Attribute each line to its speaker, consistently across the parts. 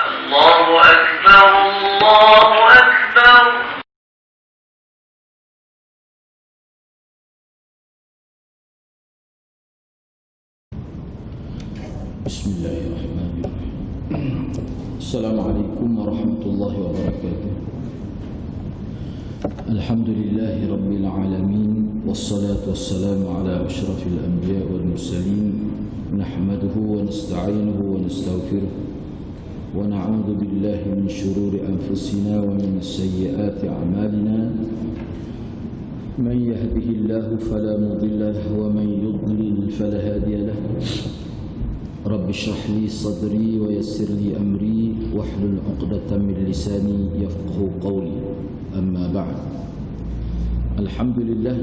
Speaker 1: الله أكبر الله أكبر.
Speaker 2: بسم الله الرحمن الرحيم. السلام عليكم ورحمة الله وبركاته. الحمد لله رب العالمين، والصلاة والسلام على أشرف الأنبياء والمرسلين، نحمده ونستعينه ونستغفره ونعوذ بالله من شرور أنفسنا ومن سيئات أعمالنا. من يهده الله فلا مضل له ومن يضلل فلا هادي له. رب اشرح لي صدري ويسر لي أمري واحلل عقدة من لساني يفقهوا قولي. أما بعد. Alhamdulillah,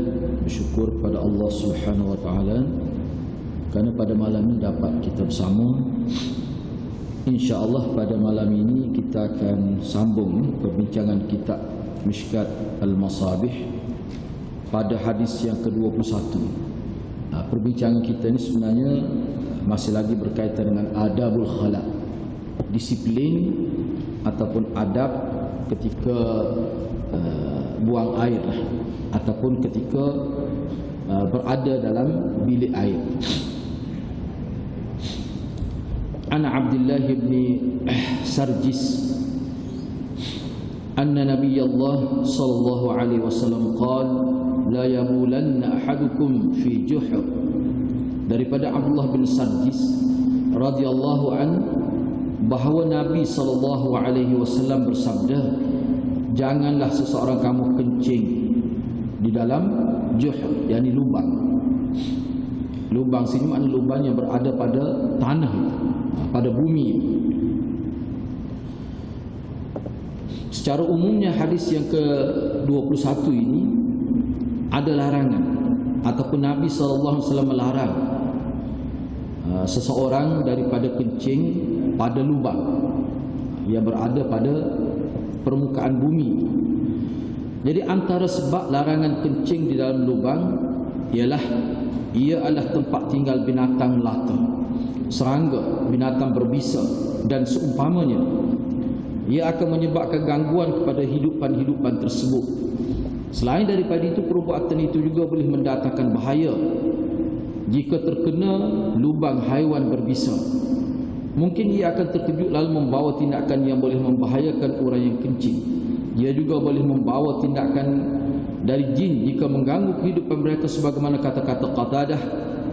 Speaker 2: bersyukur pada Allah Subhanahu wa taala kerana pada malam ini dapat kita bersama. Insya-Allah pada malam ini kita akan sambung perbincangan kitab Mishkat Al-Masabih pada hadis yang ke-21. Perbincangan kita ini sebenarnya masih lagi berkaitan dengan adabul khala, disiplin ataupun adab ketika buang air ataupun ketika berada dalam bilik air. Ana Abdullah bin Sarjis anna Nabiyullah sallallahu alaihi wasallam qala la yabulanna ahadukum fi juhur. Daripada Abdullah bin Sarjis radhiyallahu an bahawa Nabi sallallahu alaihi wasallam bersabda, janganlah seseorang kamu kencing di dalam juhur, yakni lubang. Lubang sini makna lubang yang berada pada tanah, pada bumi. Secara umumnya hadis yang ke-21 ini ada larangan ataupun Nabi sallallahu alaihi wasallam melarang seseorang daripada kencing pada lubang yang berada pada permukaan bumi. Jadi antara sebab larangan kencing di dalam lubang ialah ia adalah tempat tinggal binatang melata, serangga, binatang berbisa dan seumpamanya. Ia akan menyebabkan gangguan kepada hidupan-hidupan tersebut. Selain daripada itu, perbuatan itu juga boleh mendatangkan bahaya jika terkena lubang haiwan berbisa. Mungkin ia akan terkejut lalu membawa tindakan yang boleh membahayakan orang yang kencing. Ia juga boleh membawa tindakan dari jin jika mengganggu kehidupan mereka, sebagaimana kata-kata Qatadah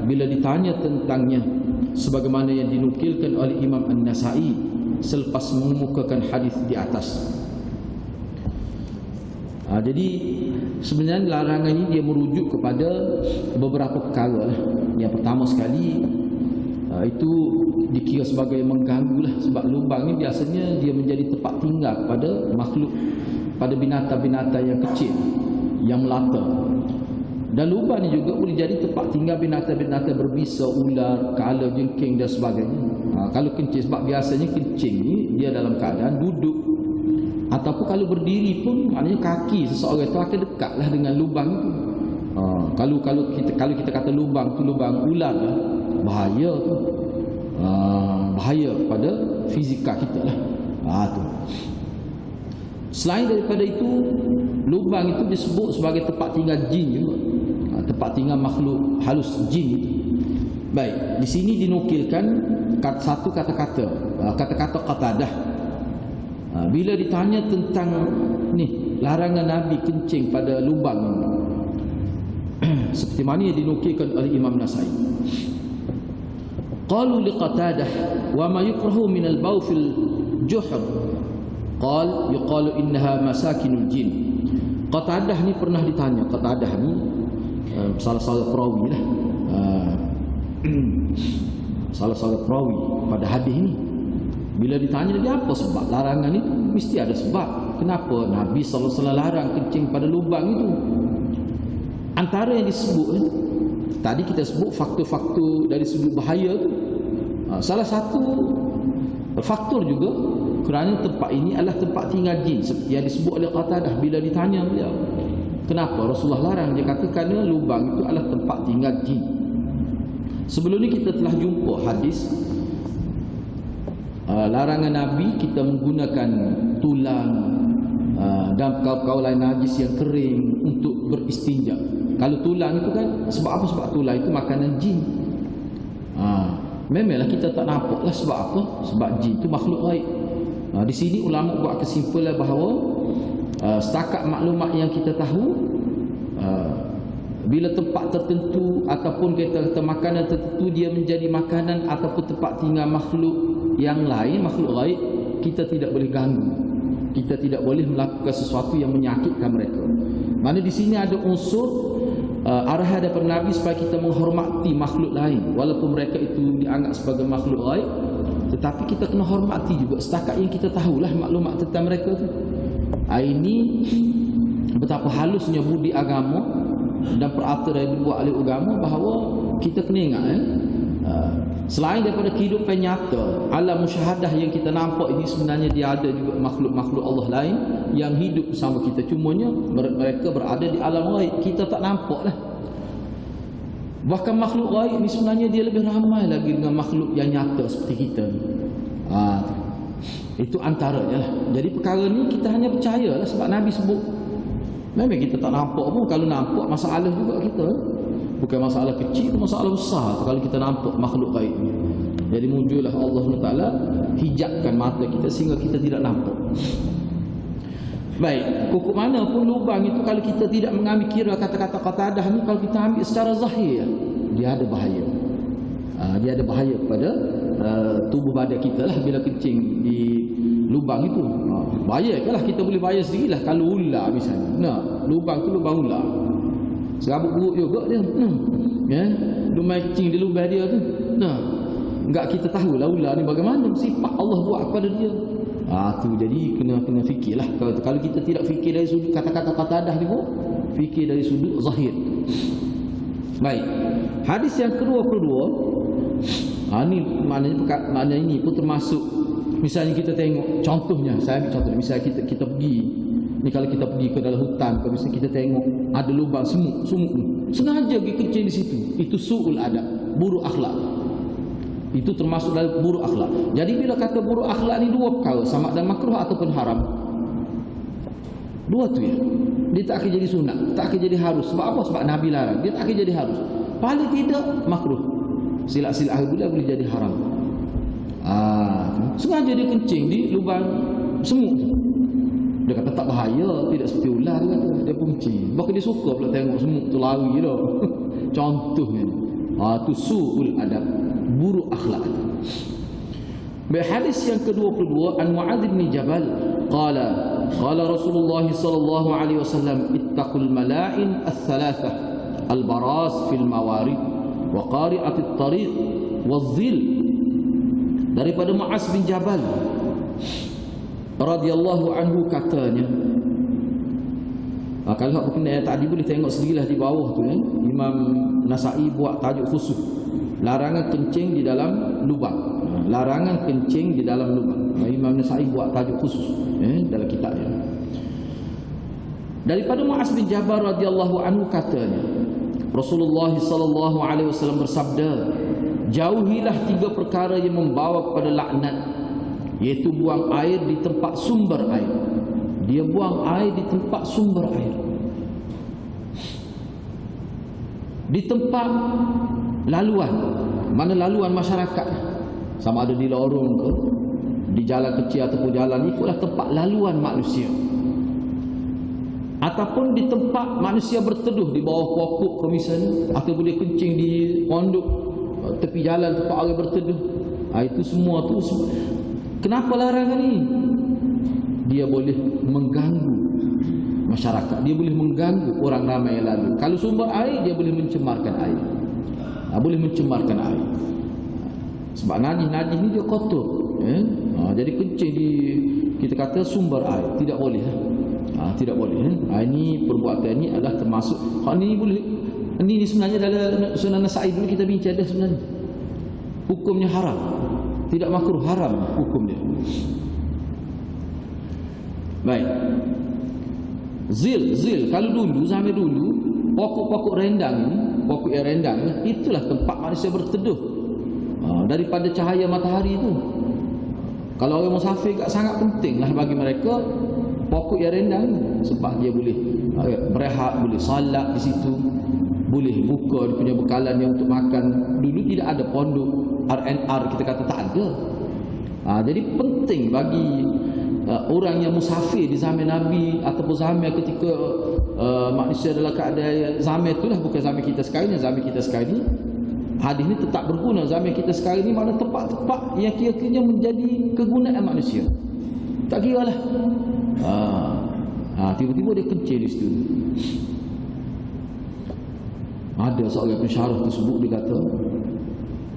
Speaker 2: bila ditanya tentangnya, sebagaimana yang dinukilkan oleh Imam An-Nasa'i selepas mengemukakan hadis di atas. Jadi sebenarnya larangan ini dia merujuk kepada beberapa perkara. Yang pertama sekali, itu dikira sebagai mengganggulah, sebab lubang ini biasanya dia menjadi tempat tinggal pada makhluk, pada binatang-binatang yang kecil yang melata. Dan lubang ini juga boleh jadi tempat tinggal binatang-binatang berbisa, ular, kala, jengking dan sebagainya. Kalau kencing, sebab biasanya kencing ni dia dalam keadaan duduk ataupun kalau berdiri pun, maknanya kaki seseorang itu akan dekatlah dengan lubang itu. Kalau kita kata lubang tu lubang ular lah, bahaya tu. Bahaya pada fizikal kita lah. Tu. Selain daripada itu, lubang itu disebut sebagai tempat tinggal jin juga. Tempat tinggal makhluk halus jin itu. Baik, di sini dinukilkan satu kata-kata Qatadah. Bila ditanya tentang ni larangan Nabi kencing pada lubang seperti mana yang dinukilkan oleh Imam Nasa'i. Qalu li Qatadah wa ma yukrahu min al-baw fil juhr. Qal yuqalu innaha masakinul jin. Qatadah ni pernah ditanya. Qatadah ni salah-salah perawi lah. Salah-salah perawi pada hadis ni. Bila ditanya dia apa sebab larangan itu, mesti ada sebab. Kenapa Nabi sallallahu alaihi wasallam larang kencing pada lubang itu? Antara yang disebut tadi kita sebut faktor-faktor dari sudut bahaya tu. Salah satu faktor juga kerana tempat ini adalah tempat tinggal jin, seperti yang disebut oleh Qatadah bila ditanya beliau, kenapa Rasulullah larang? Dia kata kerana lubang itu adalah tempat tinggal jin. Sebelum ni kita telah jumpa hadis larangan Nabi kita menggunakan tulang dan perkaulan najis yang kering untuk beristinja. Kalau tulang itu kan sebab apa? Sebab tulang itu makanan jin. Memanglah kita tak nampak lah sebab apa? Sebab jin itu makhluk gaib. Di sini ulama buat kesimpulan bahawa setakat maklumat yang kita tahu, bila tempat tertentu ataupun kita makanan tertentu dia menjadi makanan ataupun tempat tinggal makhluk yang lain, makhluk gaib, kita tidak boleh ganggu. Kita tidak boleh melakukan sesuatu yang menyakitkan mereka. Mana di sini ada unsur arahan daripada Nabi supaya kita menghormati makhluk lain, walaupun mereka itu dianggap sebagai makhluk gaib, tetapi kita kena hormati juga setakat yang kita tahulah maklumat tentang mereka tu. Ini betapa halusnya budi agama dan peraturan yang dibuat oleh agama, bahawa kita kena ingat selain daripada kehidupan nyata, alam musyahadah yang kita nampak ini, sebenarnya dia ada juga makhluk-makhluk Allah lain yang hidup bersama kita. Cumanya mereka berada di alam gaib, kita tak nampak lah. Bahkan makhluk gaib ni sebenarnya dia lebih ramai lagi dengan makhluk yang nyata seperti kita. Itu antaranya lah. Jadi perkara ni kita hanya percaya lah sebab Nabi sebut. Memang kita tak nampak pun, kalau nampak masalah juga kita. Bukan masalah kecil, masalah besar kalau kita nampak makhluk gaib ni. Jadi muncullah Allah SWT hijabkan mata kita sehingga kita tidak nampak. Baik, kukuk mana pun lubang itu, kalau kita tidak mengambil kira kata-kata qatadah ni, kalau kita ambil secara zahir, dia ada bahaya. Dia ada bahaya kepada tubuh badan kita lah bila kencing di lubang itu. Bahaya lah, kita boleh bahaya sendirilah kalau ular misalnya. Lubang tu lubang ular. Serabut buruk juga dia. Dia main kencing di lubang dia tu. Enggak kita tahulah ular ni bagaimana sifat Allah buat kepada dia. Tu jadi kena fikirlah. Kalau kita tidak fikir dari sudut kata-kata qatadah ni pun, fikir dari sudut zahir. Baik. Hadis yang ke-22, ni maknanya ini pun termasuk, misalnya kita tengok contohnya, saya ambil contoh, misalnya kita pergi ni, kalau kita pergi ke dalam hutan, kalau misalnya kita tengok ada lubang semut ni, sengaja pergi kencing di situ, itu su'ul adab, buruk akhlak. Itu termasuk dalam buruk akhlak. Jadi bila kata buruk akhlak ni dua perkara, sama ada makruh ataupun haram. Dua tu ya. Dia tak akan jadi sunat, tak akan jadi harus. Sebab apa? Sebab Nabi larang. Dia tak akan jadi harus. Paling tidak makruh. Silap-silap boleh jadi haram. Sengaja dia kencing di lubang semut. Dia kata tak bahaya, tidak seperti ular, dia kata. Dia pun kencing. Bahkan dia suka pula tengok semut tu lari dah. Contohnya. Tu su'ul adab, buruk akhlak. Baik, hadis yang ke-22, an Mu'adz bin Jabal qala Rasulullah sallallahu alaihi wasallam, ittaqul mala'in ats-tsalatsah al-baras fil mawarid wa qari'at at-tariq waz-zil. Daripada Mu'adz bin Jabal radhiyallahu anhu katanya, kalau nak berkenaan tadi boleh tengok sendirilah di bawah tu Imam Nasa'i buat tajuk khusus, larangan kencing di dalam lubang. Larangan kencing di dalam lubang. Imam Nasa'i buat tajuk khusus dalam kitabnya. Daripada Mu'adz bin Jabal radhiyallahu anhu katanya, Rasulullah sallallahu alaihi wasallam bersabda, jauhilah 3 perkara yang membawa kepada laknat, iaitu buang air di tempat sumber air. Dia buang air di tempat sumber air, di tempat laluan, mana laluan masyarakat, sama ada di lorong ke, di jalan kecil ataupun jalan, ikutlah tempat laluan manusia, ataupun di tempat manusia berteduh di bawah pokok ke misalnya, atau boleh kencing di pondok tepi jalan tempat orang berteduh. Itu semua tu. Kenapa larangan ni? Dia boleh mengganggu masyarakat, dia boleh mengganggu orang ramai yang lalu. Kalau sumber air, dia boleh mencemarkan air. Boleh mencemarkan air. Sebab najis ni dia kotor. Jadi kencing di, kita kata sumber air, tidak boleh. Tidak boleh. Ini perbuatan ini adalah termasuk. Ini boleh. Ini sebenarnya dalam Sunan Nasa'i dulu kita bincang dah sebenarnya. Hukumnya haram. Tidak makruh, haram hukum dia. Baik. Zil. Kalau dulu, zaman dulu, pokok-pokok rendang ni, pokok yang rendang ni, itulah tempat manusia berteduh daripada cahaya matahari itu. Kalau orang musafir tak sangat penting lah bagi mereka pokok yang rendang, sebab dia boleh berehat, boleh salat di situ, boleh buka dia punya bekalan dia untuk makan. Dulu tidak ada pondok RNR, kita kata tak ada. Jadi penting bagi orang yang musafir di zaman Nabi ataupun zaman ketika manusia dalam keadaan zaman itulah, bukan zaman kita sekarang ni. Zaman kita sekarang ni hadis ni tetap berguna. Zaman kita sekarang ni mana tempat-tempat yang kira-kiranya menjadi kegunaan manusia. Tak kira lah. Tiba-tiba dia kencing di situ. Ada seorang pensyarah tersebut, dia kata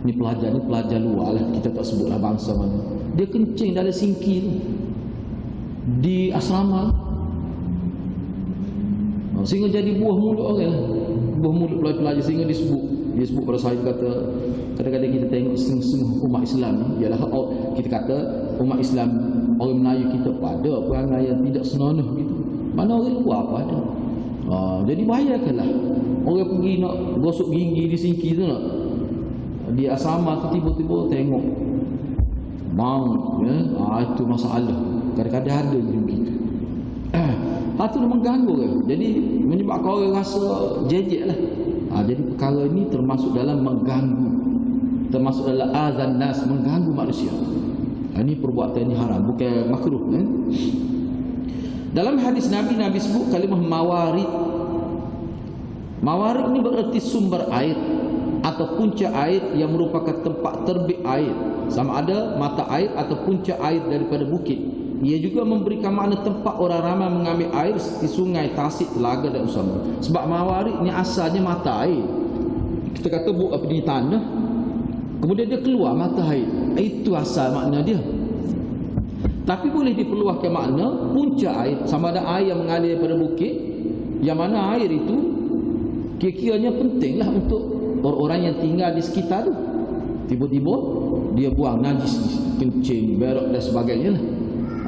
Speaker 2: ni pelajar luar lah, kita tak sebutlah bangsa mana. Dia kencing dalam singki tu di asrama, sehingga jadi buah mulut orang, buah mulut pelajar, sehingga dia sebut pada saya, kata kadang-kadang kita tengok setengah umat Islam ni ialah kita kata umat Islam, orang Melayu kita pada perangai yang tidak senonoh gitu, mana orang luar apa ada. Jadi bayangkanlah orang pergi nak gosok gigi di singki tu, nak di asrama tu, tiba-tiba tengok maut ya. Itu masalah. Kadang-kadang ada begitu. Itu mengganggu kan. Jadi menyebabkan orang rasa jejek lah. Jadi perkara ini termasuk dalam mengganggu, termasuk dalam azan nas, mengganggu manusia. Ini perbuatan ini haram, bukan makruh kan. Dalam hadis Nabi sebut kalimah mawarid. Mawarid ini bererti sumber air atau punca air yang merupakan tempat terbit air, sama ada mata air atau punca air daripada bukit. Ia juga memberikan makna tempat orang ramai mengambil air seperti sungai, tasik, telaga dan usama. Sebab mawarid ni asalnya mata air. Kita kata di tanah, kemudian dia keluar mata air. Itu asal makna dia. Tapi boleh diperluaskan makna punca air, sama ada air yang mengalir daripada bukit, yang mana air itu kira-kiranya pentinglah untuk orang-orang yang tinggal di sekitar tu. Tiba-tiba dia buang najis, kencing, berak dan sebagainya lah.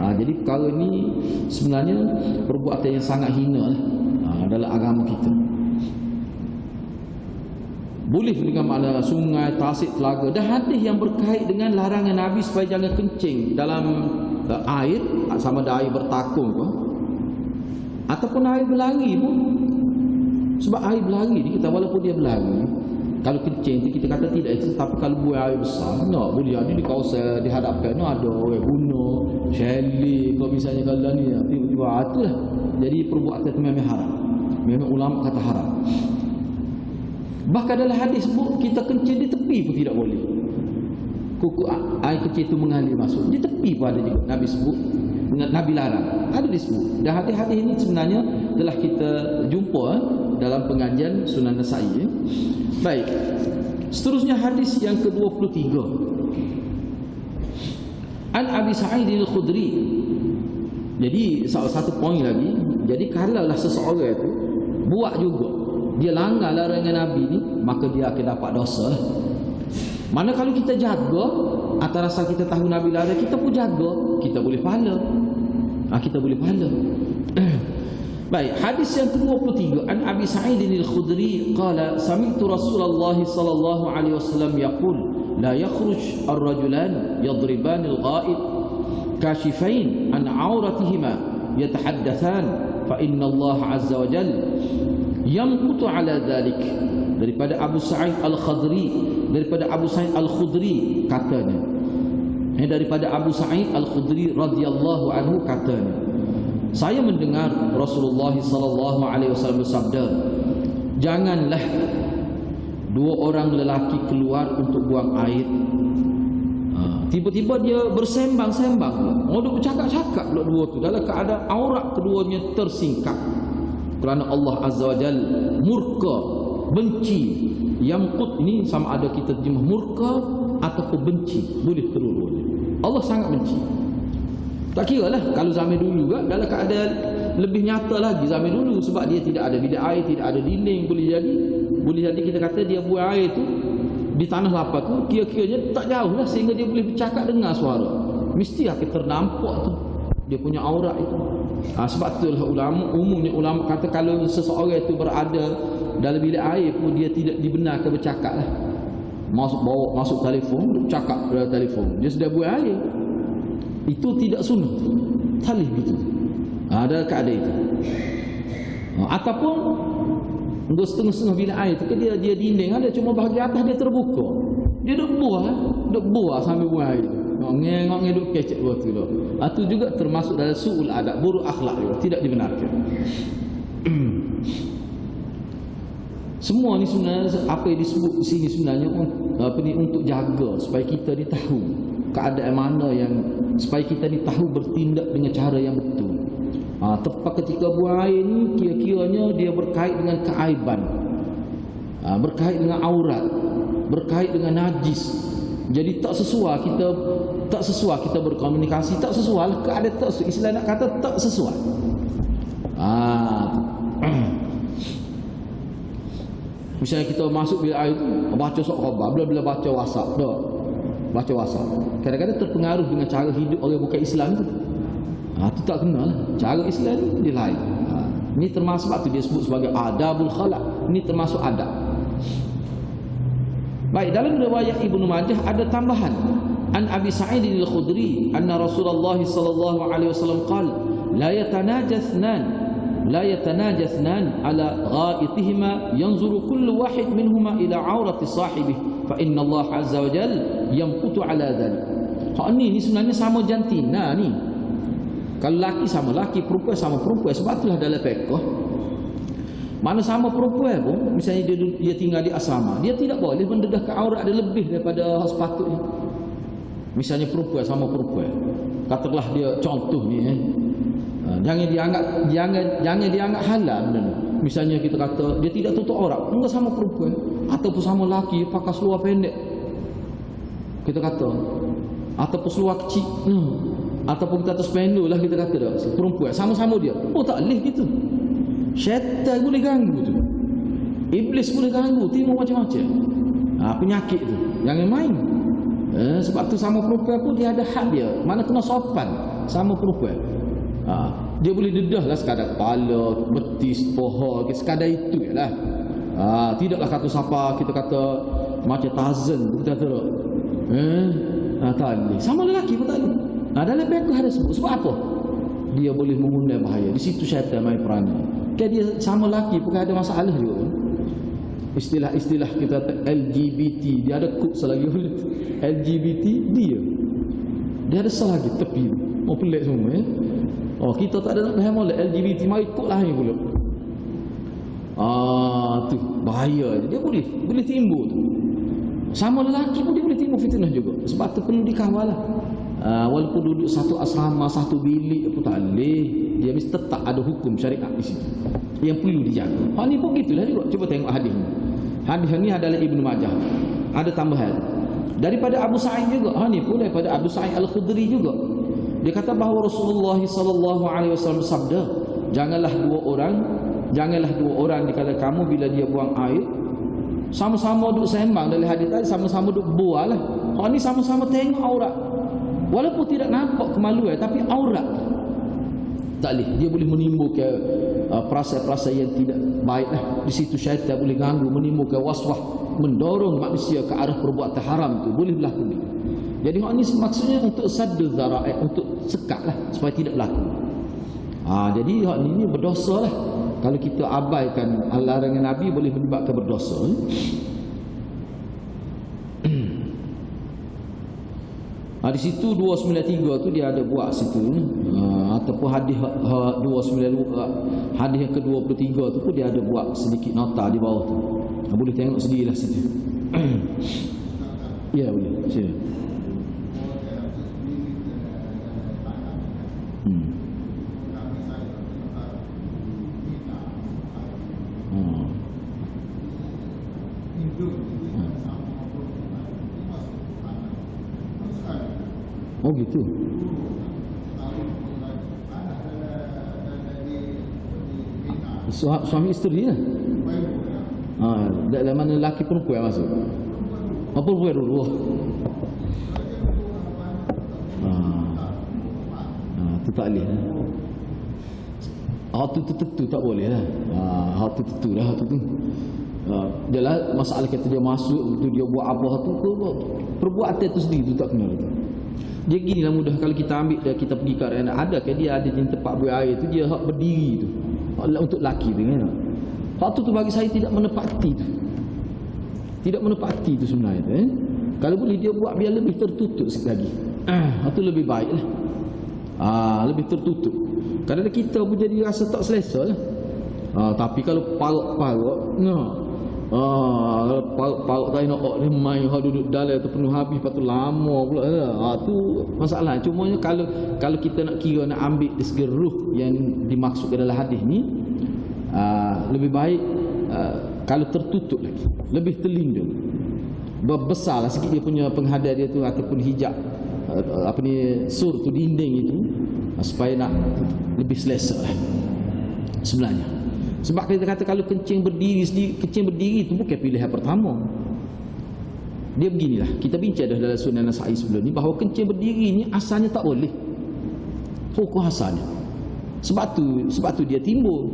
Speaker 2: Jadi perkara ni sebenarnya perbuatan yang sangat hina lah dalam agama kita. Boleh dengan makna sungai, tasik, telaga, dan hadis yang berkait dengan larangan Nabi supaya jangan kencing dalam air, sama ada air bertakung pun ataupun air berlari pun. Sebab air berlari ni kita, walaupun dia berlari, kalau kencing tu kita kata tidak itu, tapi kalau buang air besar, nak boleh ada di kawasan di hadapan tu ada orang bunuh, chalet, kalau misalnya kalau ni tiba-tiba itulah. Jadi perbuatan itu memang haram. Memang ulama kata haram. Bahkan dalam hadis sebut kita kencing di tepi pun tidak boleh. Kuku air kecil itu mengalir masuk di tepi pun ada juga. Nabi sebut, Nabi larang, ada disebut. Dan hadis-hadis ini sebenarnya telah kita jumpa dalam pengajian Sunan Nasa'i. Baik. Seterusnya hadis yang ke-23. An Abi Sa'id Al-Khudri. Jadi salah satu poin lagi, jadi kalaulah seseorang itu buat juga, dia langgar larangan Nabi ni, maka dia akan dapat dosa. Mana kalau kita jaga, atas rasa kita tahu Nabi larang, kita pun jaga, kita boleh pahala. Kita boleh pahala. Baik, hadis yang ke-23, an Abi Sa'id Al-Khudri qala sami'tu Rasulullah sallallahu alaihi wasallam yaqul la yakhruj ar-rajulan yadriban al-ghaib kashifain an 'auratihima yatahaddathan fa inna Allah azza wa jalla yamqutu ala dhalik. Daripada Abu Sa'id Al-Khudri, daripada Abu Sa'id Al-Khudri katanya, daripada Abu Sa'id Al-Khudri radhiyallahu anhu katanya, saya mendengar Rasulullah sallallahu alaihi wasallam bersabda, janganlah dua orang lelaki keluar untuk buang air. Tiba-tiba dia bersembang-sembang, duk bercakap-cakap pula dua tu dalam keadaan aurat keduanya tersingkap. Kerana Allah azza wa jalla murka, benci. Yamqut ini sama ada kita terjemah murka ataupun benci, boleh kedua-duanya. Allah sangat benci. Tak kira lah kalau zaman dulu juga dalam keadaan lebih nyata lagi zaman dulu, sebab dia tidak ada bilik air, tidak ada dinding. Boleh jadi kita kata dia buang air tu di tanah lapar tu, kira-kiranya tak jauh lah, sehingga dia boleh bercakap dengar suara. Mesti akan ternampak tu dia punya aurat itu. Sebab itulah umumnya ulama kata kalau seseorang itu berada dalam bilik air pun dia tidak dibenarkan bercakap lah. Masuk telefon, bercakap dalam telefon, dia sudah buang air. Itu tidak sunnah. Talih gitu. Ada keadaan itu. Ataupun untuk setengah-setengah bilik air tu dia dinding ada cuma bahagian atas dia terbuka. Dia duk buah sambil buah air. Ngengok duk kecek buat tu. Itu juga termasuk dalam su'ul adab, buruk akhlak juga, tidak dibenarkan. Semua ni sebenarnya apa yang disebut di sini sebenarnya untuk jaga supaya kita ni tahu keadaan mana yang supaya kita ni tahu bertindak dengan cara yang betul. Tepat ketika buang air ni kira-kiranya dia berkait dengan keaiban, berkait dengan aurat, berkait dengan najis. Jadi tak sesuai kita berkomunikasi, tak sesuai lah keadaan tak sesuai. Islam nak kata tak sesuai. Misalnya kita masuk bilik air tu baca surat khabar, bila baca WhatsApp dah. Baca WhatsApp. Kadang-kadang terpengaruh dengan cara hidup orang bukan Islam tu. Itu tak kenal lah. Cara Islam ni dia lain. Ini termasuk sebab tu dia sebut sebagai adabul khalaq. Ini termasuk adab. Baik, dalam riwayat Ibnu Majah ada tambahan. An Abi Sa'id al-Khudri anna Rasulullah sallallahu alaihi wasallam qala la yatanajasnan ala ghaitihima yanzuru kullu wahid minhuma ila aurati sahibihi fa inna Allah azza wa jalla yamqutu ala dhalik. Ni sebenarnya sama jantina ni. Kalau laki sama laki, perempuan sama perempuan. Sebab itulah dalam fiqh mana sama perempuan pun, misalnya dia tinggal di asrama, dia tidak boleh mendedahkan aurat dia lebih daripada sepatutnya. Misalnya perempuan sama perempuan, katakanlah dia contoh ni jangan dianggap halal. Misalnya kita kata dia tidak tutup aurat, enggak sama perempuan ataupun sama laki pakai seluar pendek, kita kata, ataupun seluar kecil, ataupun kita atas spanduk lah, kita kata dah perempuan sama-sama dia, tak boleh gitu. Syaitan boleh ganggu tu, iblis boleh ganggu, timbul macam-macam penyakit tu, jangan main. Sebab tu sama perempuan pun dia ada hak dia, mana kena sopan sama perempuan. Dia boleh dedah lah sekadar kepala, betis, paha, sekadar itu je lah. Tidaklah kata siapa kita kata macam Tarzan kita kata tak boleh. Sama lelaki pun tak boleh. Dalam fiqh ada sebut. Sebab apa? Dia boleh mengundang bahaya. Di situ syaitan main peranan. Dia sama lelaki pun ada masalah juga. Istilah-istilah kita LGBT, dia ada kod selagi LGBT dia ada selagi tepi. Pelik semua kita tak ada nak faham oleh LGBT, mari kod lain pula. Tu bahaya. Dia boleh timbul tu. Sama lelaki pun dia boleh timbul fitnah juga. Sebab tu perlu dikawal lah. Walaupun duduk satu asrama, satu bilik pun tak boleh, dia mesti tetap ada hukum syariat di situ yang perlu dijaga. Ni pun gitulah juga. Cuba tengok hadis ni. Hadis ni adalah Ibnu Majah. Ada tambahan daripada Abu Sa'id juga. Ni pun daripada Abu Sa'id al-Khudri juga. Dia kata bahawa Rasulullah sallallahu alaihi wasallam sabda, janganlah dua orang di kalangan kamu bila dia buang air sama-sama duduk sembang. Dalam hadis tadi sama-sama duduk buah lah. Ni sama-sama tengok aurat, walaupun tidak nampak kemaluan, tapi aurat tak boleh. Dia boleh menimbulkan perasaan-perasaan yang tidak baik lah. Di situ syaitan boleh ganggu, menimbulkan waswas, mendorong manusia ke arah perbuatan haram tu boleh berlaku. Jadi ini maksudnya untuk saddul dzara'i, untuk sekat lah supaya tidak berlaku. Jadi ini berdosa lah. Kalau kita abaikan larangan Nabi, boleh menyebabkan berdosa. Di situ 293 tu dia ada buat situ, ataupun hadis 29 hadis yang ke-23 tu pun dia ada buat sedikit nota di bawah tu. Boleh tengok sendirilah situ. Ya boleh. Sini. Oh gitu. Suami isteri lah. Dalam mana lelaki perempuan masuk? Perempuan dulu. Itu tak boleh lah. Itu tentu tak boleh lah. Itu tentu lah. Dia lah masalah kata dia masuk tu, dia buat apa tu, perbuatan tu sendiri tu tak kena. Dia gini lah mudah, kalau kita ambil dia, kita pergi ke arena, ada ke dia ada jenis tempat buang air tu, dia hak berdiri tu. Hak untuk laki tu kan. Hak tu bagi saya tidak menepati tu. Tidak menepati tu sebenarnya tu, Kalau boleh dia buat biar lebih tertutup sikit lagi. Itu lebih baik lah. Lebih tertutup. Kadang-kadang kita pun jadi rasa tak selesa lah. Tapi kalau parok-parok, parok tak nak dia main, duduk dalam tu penuh habis, lepas tu lama pula. Tu masalah. Cumanya kalau kita nak kira, nak ambil dari segi ruh yang dimaksudkan dalam hadis ni, lebih baik kalau tertutup lagi, lebih terlindung. Besarlah sikit dia punya penghadap dia tu, ataupun hijab sur tu, dinding itu, supaya nak lebih selesa lah sebenarnya. Sebab kita kata kalau kencing berdiri itu bukan pilihan pertama. Dia beginilah, kita bincang dah dalam Sunan Nasa'i sebelum ni, bahawa kencing berdiri ni asalnya tak boleh. Hukum asalnya. Sebab tu dia timbul.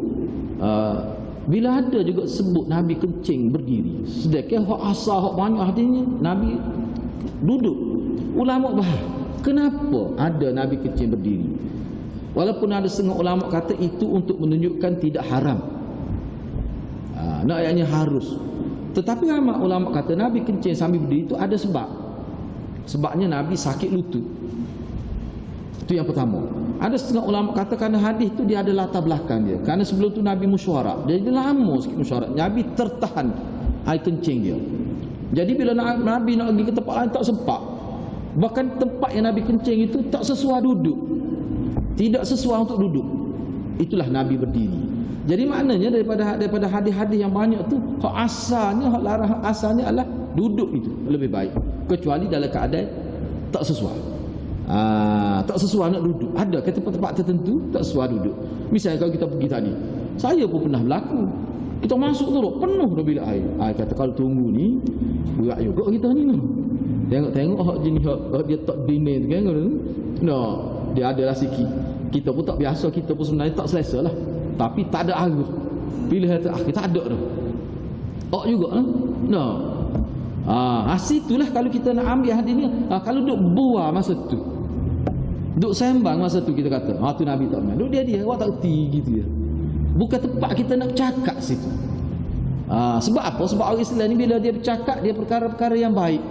Speaker 2: Bila ada juga sebut Nabi kencing berdiri, sedangkan hak asal, hak banyak hadisnya Nabi duduk. Ulama bahas kenapa ada Nabi kencing berdiri. Walaupun ada setengah ulama kata itu untuk menunjukkan tidak haram. Ayatnya harus. Tetapi ramai ulama kata Nabi kencing sambil berdiri itu ada sebab. Sebabnya Nabi sakit lutut. Itu yang pertama. Ada setengah ulama kata kerana hadis tu dia ada latar belakang dia. Kerana sebelum tu Nabi musyawarah. Dia lama sikit musyawarah. Nabi tertahan air kencing dia. Jadi bila Nabi nak pergi ke tempat lain tak sempat. Bahkan tempat yang Nabi kencing itu tak sesuai duduk. Tidak sesuai untuk duduk. Itulah Nabi berdiri. Jadi maknanya daripada hadis-hadis yang banyak tu, hak asalnya adalah duduk itu lebih baik. Kecuali dalam keadaan tak sesuai. Tak sesuai nak duduk. Ada ke tempat-tempat tertentu tak sesuai duduk. Misalnya kalau kita pergi tadi, saya pun pernah berlaku. Kita masuk tu penuh dah bilik air. Kata kalau tunggu ni berat juga kita ni. Tengok hak jenis hak dia tak dinding tu kan. Dia adalah sikit. Kita pun tak biasa, kita pun sebenarnya tak selesa lah. Tapi tak ada arus. Pilihan terakhir tak ada dah. Juga lah. Situlah kalau kita nak ambil hadis ni. Kalau duk buah masa tu, duk sembang masa tu, kita kata tu Nabi tak main. Duk dia awak tak erti gitu ya. Bukan tempat kita nak bercakap situ. Sebab apa? Sebab orang Islam ni bila dia bercakap, dia perkara-perkara yang baik.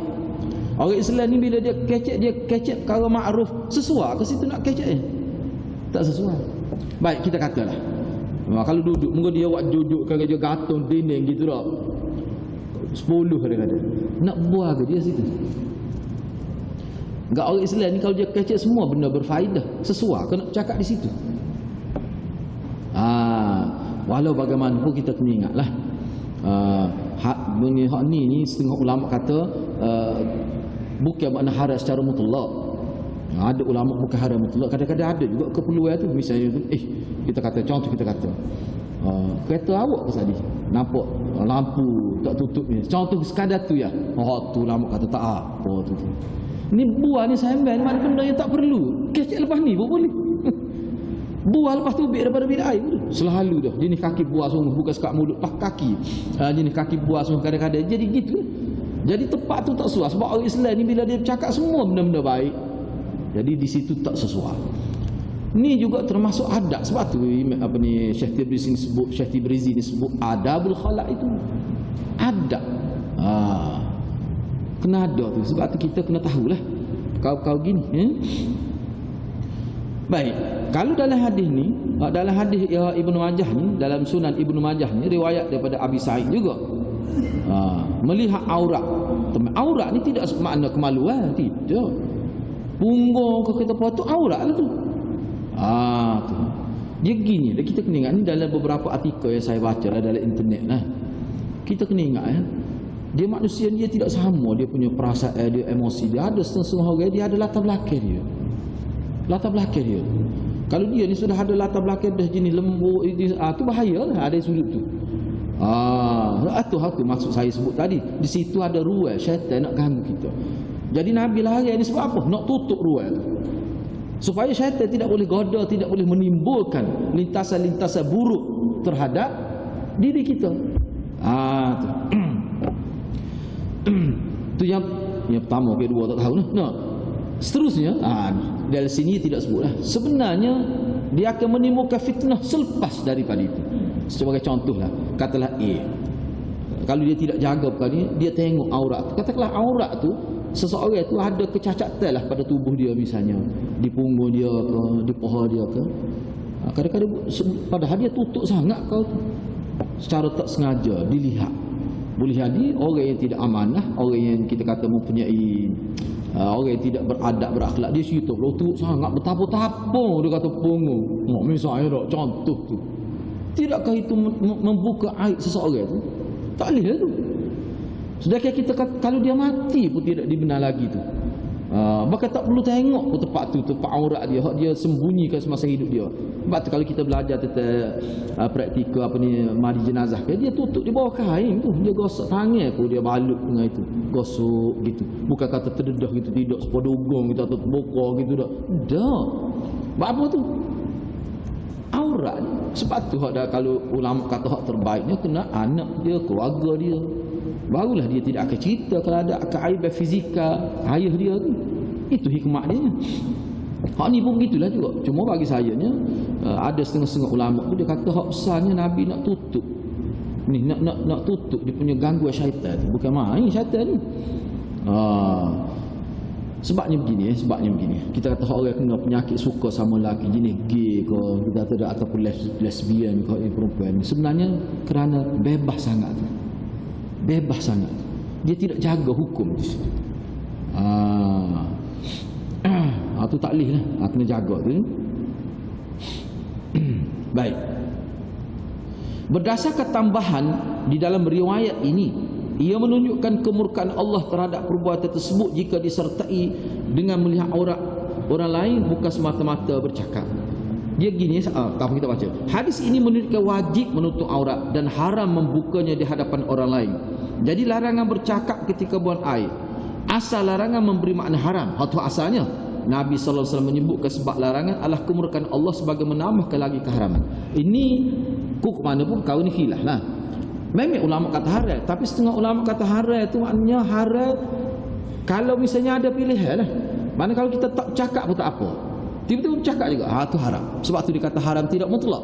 Speaker 2: Orang Islam ni bila dia kecek perkara makruf, sesuai ke situ nak kecek tak sesuai. Baik, kita katalah kalau duduk, mungkin dia buat dudukkan kerja gantung dinding gitu dah 10 kadang-kadang. Nak buah ke dia situ? Enggak, orang Islam ni kalau dia kecek semua benda berfaedah, sesuai ke nak cakap di situ. Walau bagaimanapun kita kena ingatlah, hak ni setengah ulama kata bukan makna haram secara mutlak. Ada ulama bukan haram mutlak. Kadang-kadang ada juga keperluan tu. Misalnya kita kata, contoh kita kata, kereta awak ke tadi nampak lampu tak tutup ni, contoh sekadar tu ya. Tu ulama kata tak apa tu. Ni buah ni sembang, mana benda yang tak perlu. Kecek lepas ni pun boleh. Buah lepas tu daripada bilik air boleh. Selalu dah jenis kaki buah sungguh, bukan sekat mulut pas kaki. Jenis kaki buah sungguh kadang-kadang jadi gitu. Jadi tempat tu tak sesuai. Sebab orang Islam ni bila dia bercakap semua benda-benda baik, jadi di situ tak sesuai. Ni juga termasuk adab. Sebab tu Syekh Tibrizi ni sebut adabul khalaq itu. Adab. Kena ada tu. Sebab tu kita kena tahulah. Kau gini. Baik. Kalau dalam hadis ni, dalam hadis Ibnu Majah ni, dalam Sunan Ibnu Majah ni riwayat daripada Abi Sa'id juga. Melihat aurat. Aurat ni tidak makna kemaluan, tidak. Punggung ke kita tu aurat lah tu. Tu. Dia gini, kita kena ingat ni dalam beberapa artikel yang saya baca dalam internet lah. Kita kena ingat dia manusia dia tidak sama, dia punya perasaan, dia emosi, dia ada setengah orang dia ada latar belakang dia. Latar belakang dia. Kalau dia ni sudah ada latar belakang dah jenis lembut, tu bahayalah ada sudut tu. Itu maksud saya sebut tadi. Di situ ada ruang syaitan nak ganggu kita. Jadi Nabi lari ni sebab apa? Nak tutup ruang tu, supaya syaitan tidak boleh goda, tidak boleh menimbulkan lintasan-lintasan buruk terhadap diri kita. Tu yang pertama, kedua tak tahu nah. Seterusnya, dari sini tidak sebutlah. Sebenarnya dia akan menimbulkan fitnah selepas daripada itu. Sebagai contohlah, katalah A, kalau dia tidak jaga perkara ni, dia tengok aurat. Katakanlah aurat tu, seseorang tu ada kecacatan lah pada tubuh dia, misalnya di punggung dia ke, di paha dia ke. Kadang-kadang padahal dia tutup sangat kau tu, secara tak sengaja dilihat. Boleh jadi orang yang tidak amanah, orang yang kita kata mempunyai orang yang tidak beradab, berakhlak, dia situ tutup sangat, bertapung-tapung dia kata punggung. Misalnya tak, contoh tu. Tidakkah itu membuka aib seseorang tu? Tak boleh lah tu. Sedangkan kita kata, kalau dia mati pun tidak dibenar lagi tu. Bahkan tak perlu tengok pun tempat tu, tempat aurat dia, dia sembunyikan semasa hidup dia. Sebab tu kalau kita belajar tentang praktikal apa ni, mandi jenazah, dia tutup di bawah kain tu, dia gosok tangan pun, dia balut dengan itu, gosok gitu. Bukan kata terdedah gitu, tidak sepodogong gitu atau terbokor gitu dah. Dah. Buat apa tu? Aurat ni. Sebab tu kalau ulama kata hak terbaiknya kena anak dia, keluarga dia. Barulah dia tidak akan cerita kalau ada keaiban fizikal ayah dia tu. Itu hikmah dia. Hak ni pun begitulah juga. Cuma bagi saya ada setengah-setengah ulama tu dia kata hak besarnya Nabi nak tutup. Ni nak tutup dia punya gangguan syaitan tu. Bukan main syaitan ni. Sebabnya begini, kita kata orang kena penyakit suka sama lelaki jenis gay ke, kita kata ataupun lesbian ke, perempuan, sebenarnya kerana bebas sangat. Dia tidak jaga hukum di situ. Itu tak boleh lah, kena jaga tu. Baik. Berdasarkan tambahan di dalam riwayat ini, ia menunjukkan kemurkaan Allah terhadap perbuatan tersebut jika disertai dengan melihat aurat orang lain, bukan semata-mata bercakap. Dia gini, apa kita baca? Hadis ini menunjukkan wajib menutup aurat dan haram membukanya di hadapan orang lain. Jadi larangan bercakap ketika buang air. Asal larangan memberi makna haram. Itu asalnya. Nabi SAW menyebutkan sebab larangan adalah kemurkaan Allah sebagai menambahkan lagi keharaman. Ini kuk mana pun kau ni khilaf lah. Memang ulama kata haram, tapi setengah ulama kata haram itu maknanya haram kalau misalnya ada pilihan lah. Mana kalau kita tak cakap pun tak apa, tiba-tiba bercakap juga, itu haram. Sebab tu dikata haram tidak mutlak.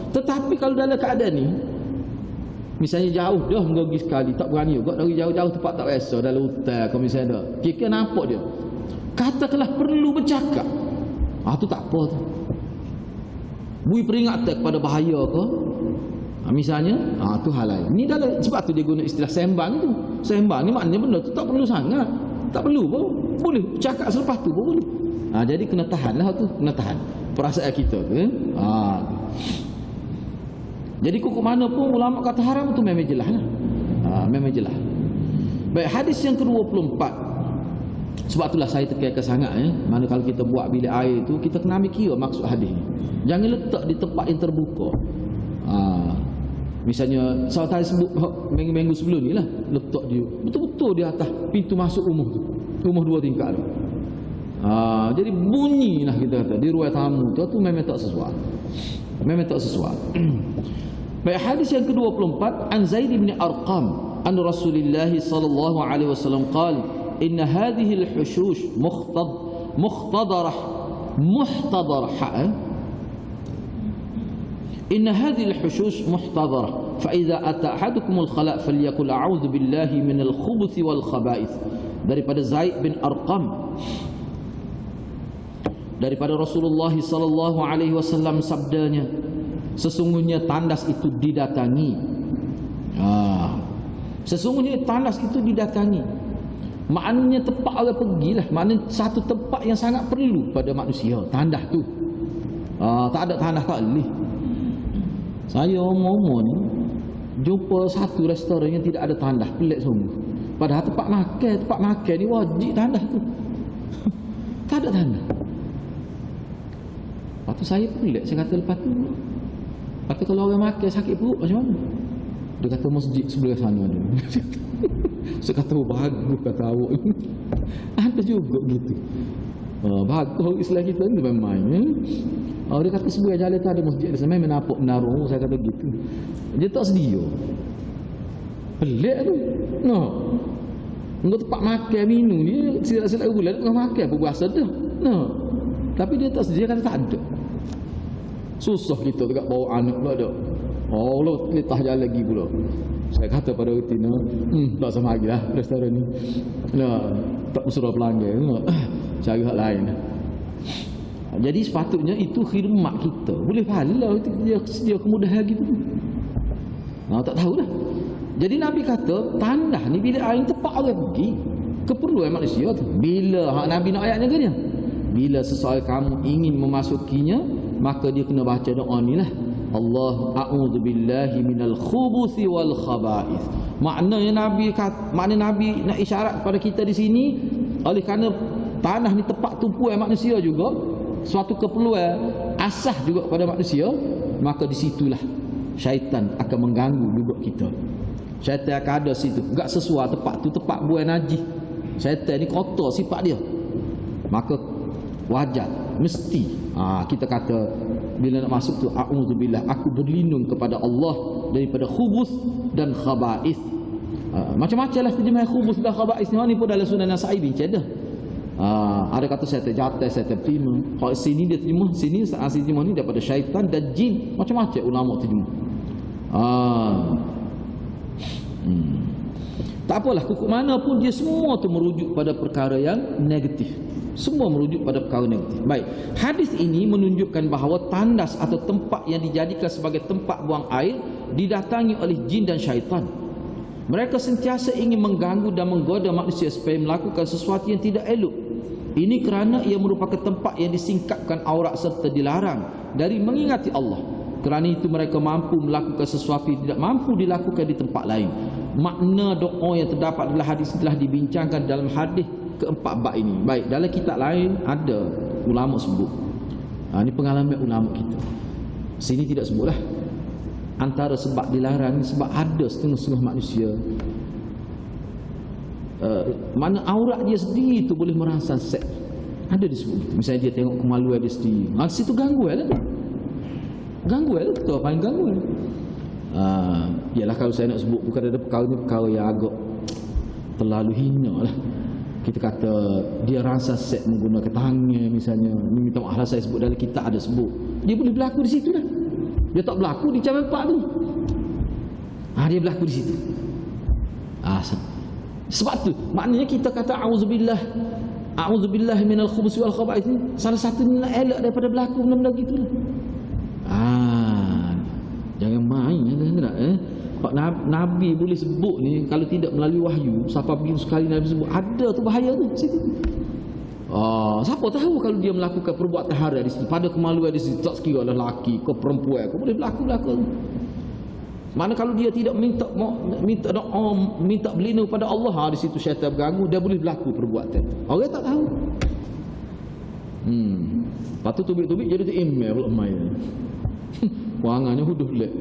Speaker 2: Tetapi kalau dalam keadaan ni, misalnya jauh dah merugi sekali, tak berani juga dari jauh-jauh tempat tak biasa, dalam hutan kalau misalnya dah, kira-kira nampak dia, katakanlah perlu bercakap, itu tak apa tu. Bui peringatan kepada bahaya ke, misalnya, tu hal lain. Ni dalam, sebab tu dia guna istilah sembang tu. Sembang ni maknanya benda tu tak perlu sangat. Tak perlu pun. Boleh cakap selepas tu pun boleh. Jadi kena tahan lah tu. Kena tahan perasaan kita tu. Jadi kukuk mana pun ulama kata haram tu memang jelas lah. Memang jelas. Baik, hadis yang ke-24. Sebab itulah saya tekankan sangat. Mana kalau kita buat bilik air tu, kita kena ambil kira maksud hadis ni. Jangan letak di tempat yang terbuka. Misalnya saya sebut minggu-minggu sebelum ni lah, letak dia betul-betul di atas pintu masuk rumah tu, rumah 2 tingkat tu. Jadi bunyi lah kita kata di ruang tamu tu memang tak sesuai. Baik, hadis yang ke-24, an Zaid bin Arqam an Rasulullah sallallahu alaihi wasallam qala inna hadhihi al-hushush mukhtadarah إن هذه الحشوش محتضرة فإذا أتى أحدكم الخلاء فليقل أعوذ بالله من الخبث والخبائث. Daripada Zaid bin Arqam, daripada Rasulullah sallallahu alaihi wasallam sabdanya, sesungguhnya tandas itu didatangi. Sesungguhnya tandas itu didatangi. Maknanya tempat orang pergilah, maknanya satu tempat yang sangat perlu pada manusia, tandas tu. Tak ada tandas tak boleh. Saya umur ni jumpa satu restoran yang tidak ada tandas, pelik sungguh. Padahal tempat makan ni wajib tandas tu. Tak ada tandas. Lepas tu saya pelik, saya kata lepas tu kalau orang makan sakit perut macam mana? Dia kata masjid sebelah sana ada. Saya kata bagus kata awak. Ada juga gitu. Bagus Islam kita ni main-main. Dia kata sebelah jalan tu ada masjid di sana, memang nampak menarung. Saya kata gitu. Dia tak sedia. Pelik tu. Engkau tempat makan minum dia silap-silap bulan tengah makan apa puasa dah. Nah. Tapi dia tak sedia kata tak ada. Susah kita dekat bawa anak pula dak. Oh, lo litah jalan lagi pula. Saya kata pada rutina, tak sama lagi lah restoran ni. Nah, tak bersuruh pelanggan. Cari hal lain. Jadi sepatutnya itu khidmat kita. Boleh pahala dia sedia kemudahan gitu. Tak tahu dah. Jadi Nabi kata, tandah ni bila air tepat orang pergi, keperluan manusia tu. Bila Nabi nak ayatnya ke dia? Bila sesuai kamu ingin memasukinya, maka dia kena baca doa ni lah. Allah a'udzubillahi minal khubuthi wal khaba'ith. Maknanya Nabi nak isyarat kepada kita di sini, oleh kerana tanah ni tempat tumpuan manusia juga, suatu keperluan asah juga kepada manusia, maka di situlah syaitan akan mengganggu duduk kita. Syaitan akan ada situ, enggak sesuai tempat tu tempat buang najis. Syaitan ni kotor sifat dia. Maka wajar mesti kita kata bila nak masuk tu a'udzubillah, aku berlindung kepada Allah daripada khubuth dan khaba'ith. Macam-macam lah terjemahan khubuth dan khaba'ith ni pun dalam Sunan Nasa'i bincang dah. Ada kata syaitan jatuh, syaitan terima. Kalau sini dia terima, sini terima ni daripada syaitan dan jin. Macam-macam ulama terjemah. Tak apalah, kukuk mana pun dia semua tu merujuk pada perkara yang negatif. Semua merujuk pada perkara negatif. Baik, hadis ini menunjukkan bahawa tandas atau tempat yang dijadikan sebagai tempat buang air didatangi oleh jin dan syaitan. Mereka sentiasa ingin mengganggu dan menggoda manusia supaya melakukan sesuatu yang tidak elok. Ini kerana ia merupakan tempat yang disingkapkan aurat serta dilarang dari mengingati Allah. Kerana itu mereka mampu melakukan sesuatu yang tidak mampu dilakukan di tempat lain. Makna doa yang terdapat dalam hadis telah dibincangkan dalam hadis keempat bab ini. Baik, dalam kitab lain ada ulama sebut. Ini pengalaman ulama kita. Sini tidak sebutlah. Antara sebab dilarang sebab ada setengah-setengah manusia mana aurat dia sendiri tu boleh merangsang seks. Ada disebut. Misalnya dia tengok kemaluan dia sendiri. Situ gangguan lah. Gangguan tu apa yang gangguan? Yalah kalau saya nak sebut bukan ada perkara yang agak terlalu hina lah. Kita kata dia rasa seks menggunakan tangan misalnya. Ini minta maaf lah saya sebut dalam kitab ada sebut. Dia boleh berlaku di situ lah. Dia tak berlaku di cabang 4 tu. Dia berlaku di situ. Sebab tu maknanya kita kata auzubillah minal khubuthi wal khaba'ith ni salah satu ni nak elak daripada berlaku benda-benda gitulah. Jangan main tak Pak Nabi boleh sebut ni kalau tidak melalui wahyu. Siapa pergi sekali Nabi sebut ada tu bahaya tu situ. Siapa tahu kalau dia melakukan perbuatan haram di situ pada kemaluan di situ, tak sekira lelaki ke perempuan ke boleh berlaku. Mana kalau dia tidak minta doa, minta berlindung pada Allah, di situ syaitan berganggu, dia boleh berlaku perbuatan. Orang tak tahu. Lepas tu tubik-tubik jadi tu email pula main. Wangannya huduh lek.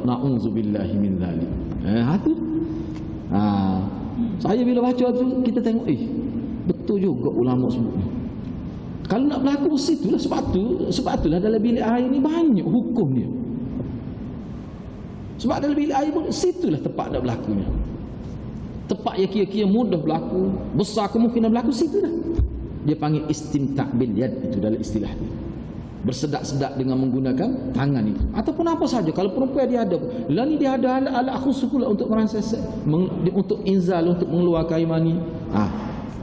Speaker 2: Na'udzubillahi min dzalik. Tu. Saya bila baca tu kita tengok betul juga ulama sebut ni. Kalau nak berlaku situlah sebab itulah dalam bilik air ni banyak hukum dia. Sebab dalam bilik air pun situlah tempat nak berlakunya. Tempat yang kira-kira mudah berlaku, besar kemungkinan berlaku situlah. Dia panggil istimta' bil yad, itu dalam istilah dia. Bersedak-sedak dengan menggunakan tangan itu ataupun apa saja. Kalau perempuan dia ada lah ni dia ada ala khusus pula untuk merasa untuk inzal, untuk mengeluarkan air mani.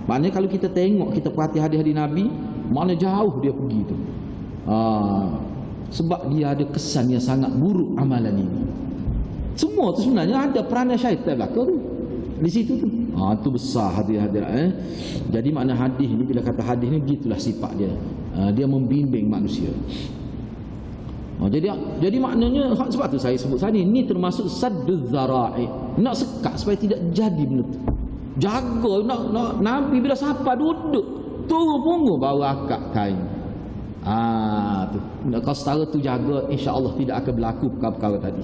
Speaker 2: Maknanya kalau kita tengok, kita perhati hadis-hadis Nabi, mana jauh dia pergi tu. Sebab dia ada kesan yang sangat buruk amalan ini. Semua tu sebenarnya ada peranan syaitan belakang tu. Di situ tu. Tu besar hadis-hadis. Jadi makna hadis ni, bila kata hadis ni gitulah sifat dia. Dia membimbing manusia. Jadi maknanya sebab tu saya sebut tadi ni termasuk sadduz zara'i. Nak sekat supaya tidak jadi benda tu. Jaga nak Nabi bila siapa duduk turun punggung baru akak kain. Tu. Kalau setara tu jaga, insya-Allah tidak akan berlaku perkara-perkara tadi.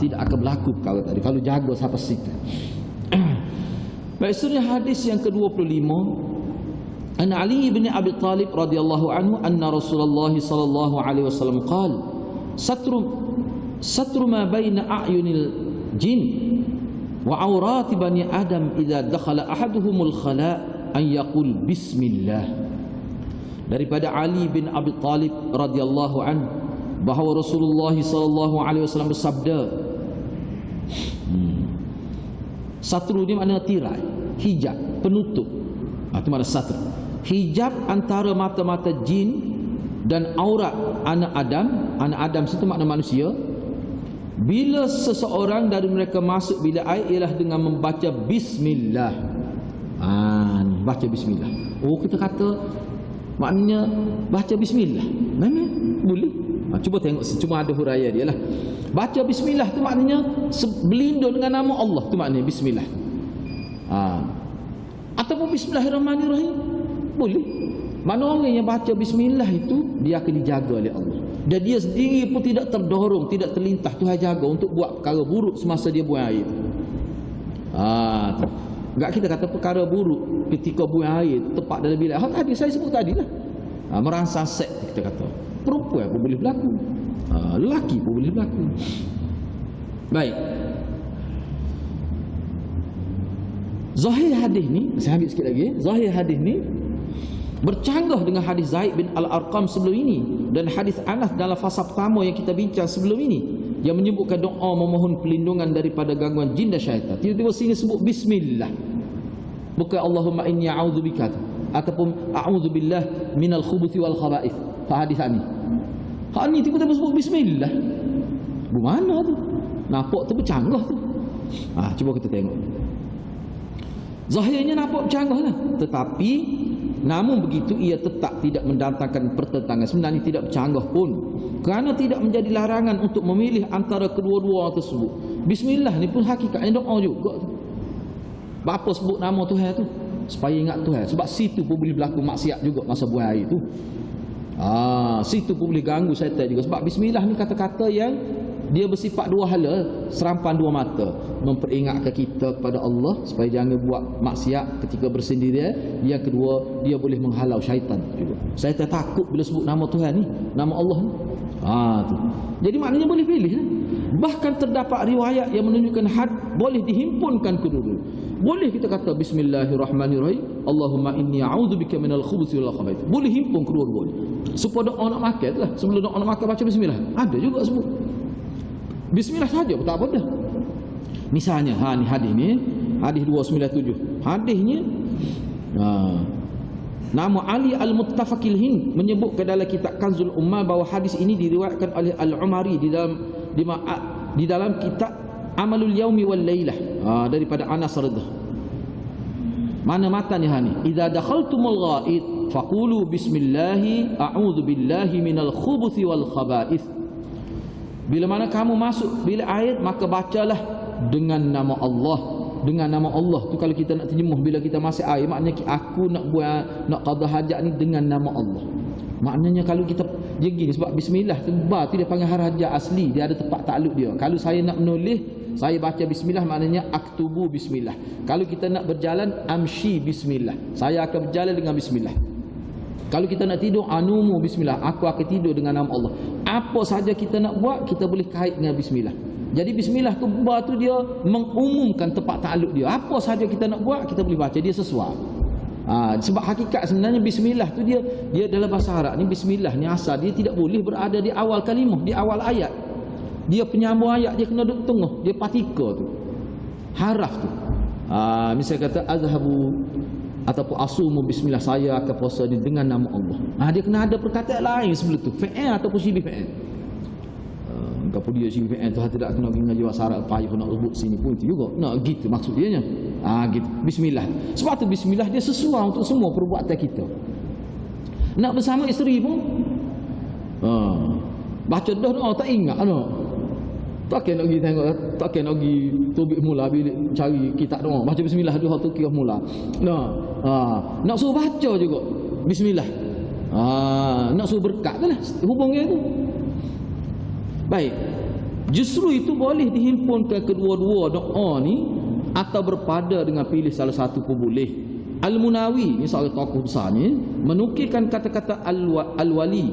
Speaker 2: Tidak akan berlaku perkara tadi kalau jaga sampai situ. Baik, surah hadis yang ke-25. An Ali bin Abi Talib radhiyallahu anhu anna Rasulullah sallallahu alaihi wasallam qala satru ma baina a'yunil jin wa aurati bani Adam idza dakhala ahaduhumul khala an yaqul bismillah. Daripada Ali bin Abi Talib radhiyallahu anhu bahawa Rasulullah sallallahu alaihi wasallam bersabda, satru ni makna tirai, hijab, penutup. Itu makna satru. Hijab antara mata-mata jin dan aurat anak Adam. Anak Adam itu makna manusia. Bila seseorang dari mereka masuk bilik air ialah dengan membaca bismillah. Baca bismillah. Oh, kita kata maknanya baca bismillah. Memang boleh. Cuba tengok, cuma ada huraian dia lah. Baca bismillah tu maknanya berlindung dengan nama Allah, tu maknanya bismillah. Ataupun bismillahirrahmanirrahim boleh. Mana orang yang baca bismillah itu dia akan dijaga oleh Allah. Dan dia sendiri pun tidak terdorong, tidak terlintas, Tuhan jaga untuk buat perkara buruk semasa dia buang air. Enggak kita kata perkara buruk ketika buang air tepat dalam bilik. Tadi saya sebut tadi lah. Merangsang seks kita kata. Perempuan pun boleh berlaku. Lelaki pun boleh berlaku. Baik. Zahir hadis ni, saya ambil sikit lagi. Zahir hadis ni bercanggah dengan hadis Zaid bin Al-Arqam sebelum ini dan hadis Anas dalam fasa pertama yang kita bincang sebelum ini yang menyebutkan doa memohon perlindungan daripada gangguan jin dan syaitan. Tiba-tiba sini sebut bismillah. Bukan Allahumma inni a'udzubika ataupun a'udzubillah minal khubuthi wal khaba'ith. Hadis ni. Ni tiba-tiba sebut bismillah. Bagaimana tu? Nampak tu bercanggah tu. Cuba kita tengok. Zahirnya nampak bercanggah lah. Tetapi namun begitu ia tetap tidak mendatangkan pertentangan. Sebenarnya tidak bercanggah pun, kerana tidak menjadi larangan untuk memilih antara kedua-dua tersebut. Bismillah ni pun hakikatnya doa juga. Apa sebut nama Tuhan tu? Supaya ingat Tuhan. Sebab situ pun boleh berlaku maksiat juga masa buang air tu. Situ pun boleh ganggu syaitan juga. Sebab bismillah ni kata-kata yang dia bersifat dua hala, serampan dua mata, memperingatkan kita kepada Allah supaya jangan buat maksiat ketika bersendirian. Yang kedua, dia boleh menghalau syaitan juga. Syaitan takut bila sebut nama Tuhan ni, nama Allah ni. Tu. Jadi maknanya boleh pilih. Bahkan terdapat riwayat yang menunjukkan had boleh dihimpunkan kedua-dua. Boleh kita kata bismillahirrahmanirrahim, Allahumma inni a'udzubika minal khubuthi wal khaba'ith. Boleh himpun kedua-dua. Supaya doa nak makan lah, sebelum doa nak makan baca bismillah. Ada juga sebut bismillah saja, tak apa dah. Misalnya, ni hadis ni, hadis 297. Hadisnya nama Ali Al-Muttafaqil Hind menyebutkan dalam kitab Kanzul Ummah bahawa hadis ini diriwayatkan oleh Al-Umari di dalam kitab Amalul Yaumi wal Lailah daripada Anas radhiyallahu. Mana matanya ni? Idza dakhaltumul ghaid faqulu bismillahi a'udzu billahi minal khubuthi wal khaba'ith. Bila mana kamu masuk bilik air, maka bacalah dengan nama Allah. Dengan nama Allah tu kalau kita nak terjemuh bila kita masuk air, maknanya aku nak buat, nak qada hajat ni dengan nama Allah. Maknanya kalau kita dia gini, sebab bismillah tu ba tu dia panggil hajat asli, dia ada tempat takluk dia. Kalau saya nak menulis, saya baca bismillah, maknanya aktubu bismillah. Kalau kita nak berjalan, amshi bismillah, saya akan berjalan dengan bismillah. Kalau kita nak tidur, anumu bismillah, aku akan tidur dengan nama Allah. Apa saja kita nak buat, kita boleh kait dengan bismillah. Jadi bismillah tu dia mengumumkan tempat takluk dia. Apa saja kita nak buat, kita boleh baca, dia sesuai. Sebab hakikat sebenarnya bismillah tu dia dalam bahasa Arab ni, bismillah ni asal dia tidak boleh berada di awal kalimah, di awal ayat. Dia penyambung ayat, dia kena duduk tengah, dia partikul tu, haraf tu. Misalnya kata azhabu ataupun asumu bismillah, saya akan puasa dengan nama Allah. Dia kena ada perkataan lain sebelum tu, fi'il ataupun syibih fi'il. Kalau dia syibih fi'il tu tidak kena ngaji bahasa Arab payah nak sebut sini pun itu juga. Nak gitu maksud dia nya. Gitu. Bismillah. Sebab tu bismillah dia sesuai untuk semua perbuatan kita. Nak bersama isteri pun baca dah tak ingat takkan nak pergi tengok, takkan nak pergi tubik mula bilik cari kitab doa, baca bismillah dua tu kira mula. Nak suruh baca juga bismillah. Nak suruh berkat lah hubungnya tu. Baik, justru itu boleh dihimpunkan kedua-dua doa ni atau berpada dengan pilih salah satu pun boleh. Al-Munawi ni seorang tokoh besar ni menukilkan kata-kata Al-Wali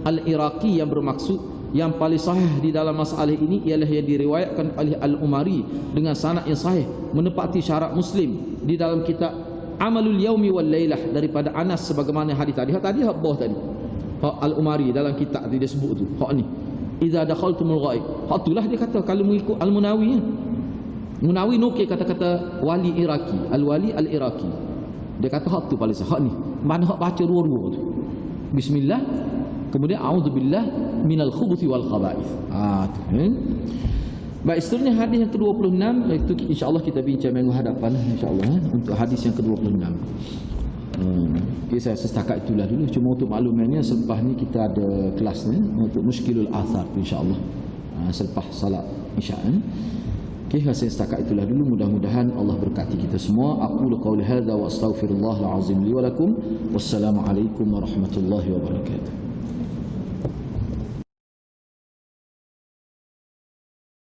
Speaker 2: Al-Iraqi yang bermaksud Yang paling sahih di dalam masalah ini ialah yang diriwayatkan oleh Al-Umari dengan sanad yang sahih menepati syarat Muslim di dalam kitab Amalul Yaumi wal Lailah daripada Anas sebagaimana hadis tadi. Tadi hak bawah tadi. Hak Al-Umari dalam kitab dia sebut tu. Hak ni. Idza dakhaltumul ghaib. Hak itulah dia kata kalau mengikut Al-Munawi. Munawi nukil kata-kata wali Iraki, Al-Wali Al-Iraki. Dia kata hak tu paling sahih. Hak ni. Mana hak baca dua-dua tu. Bismillah. Kemudian a'udzubillah minal khubuthi wal khaba'ith. Baik, seterusnya hadis yang ke-26 itu insya-Allah kita bincang minggu hadapan insya-Allah untuk hadis yang ke-26. Okay, saya setakat itulah dulu cuma untuk maklumannya selepas ni kita ada kelas ni untuk muskilul athar insya-Allah. Selepas salat isya. Okay, saya setakat itulah dulu, mudah-mudahan Allah berkati kita semua. Aqulu qawli hadza wa astaghfirullahal azim li wa lakum. Wassalamu alaikum warahmatullahi wabarakatuh.